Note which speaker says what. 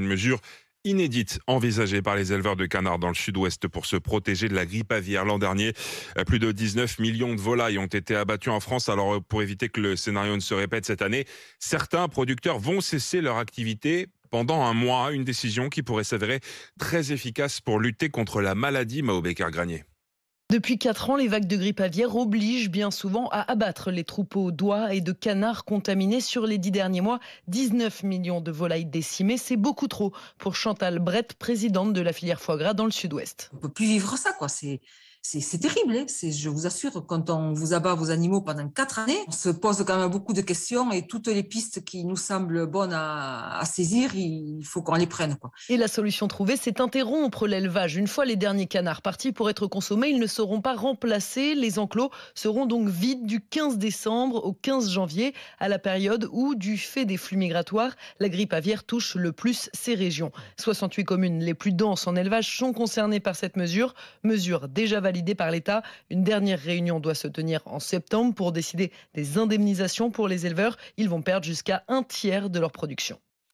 Speaker 1: Une mesure inédite envisagée par les éleveurs de canards dans le sud-ouest pour se protéger de la grippe aviaire. L'an dernier, plus de 19 millions de volailles ont été abattues en France. Alors, pour éviter que le scénario ne se répète cette année, certains producteurs vont cesser leur activité pendant un mois. Une décision qui pourrait s'avérer très efficace pour lutter contre la maladie. Mao Becker-Granier.
Speaker 2: Depuis 4 ans, les vagues de grippe aviaire obligent bien souvent à abattre les troupeaux d'oies et de canards contaminés. Sur les 10 derniers mois, 19 millions de volailles décimées, c'est beaucoup trop pour Chantal Brett, présidente de la filière foie gras dans le sud-ouest.
Speaker 3: On peut plus vivre ça, quoi. C'est terrible. Hein. Je vous assure, quand on vous abat vos animaux pendant 4 années, on se pose quand même beaucoup de questions et toutes les pistes qui nous semblent bonnes à saisir, il faut qu'on les prenne, quoi.
Speaker 2: Et la solution trouvée, c'est interrompre l'élevage. Une fois les derniers canards partis pour être consommés, ils ne seront pas remplacés. Les enclos seront donc vides du 15 décembre au 15 janvier, à la période où, du fait des flux migratoires, la grippe aviaire touche le plus ces régions. 68 communes les plus denses en élevage sont concernées par cette mesure déjà validée par l'État. Une dernière réunion doit se tenir en septembre pour décider des indemnisations pour les éleveurs. Ils vont perdre jusqu'à un tiers de leur production.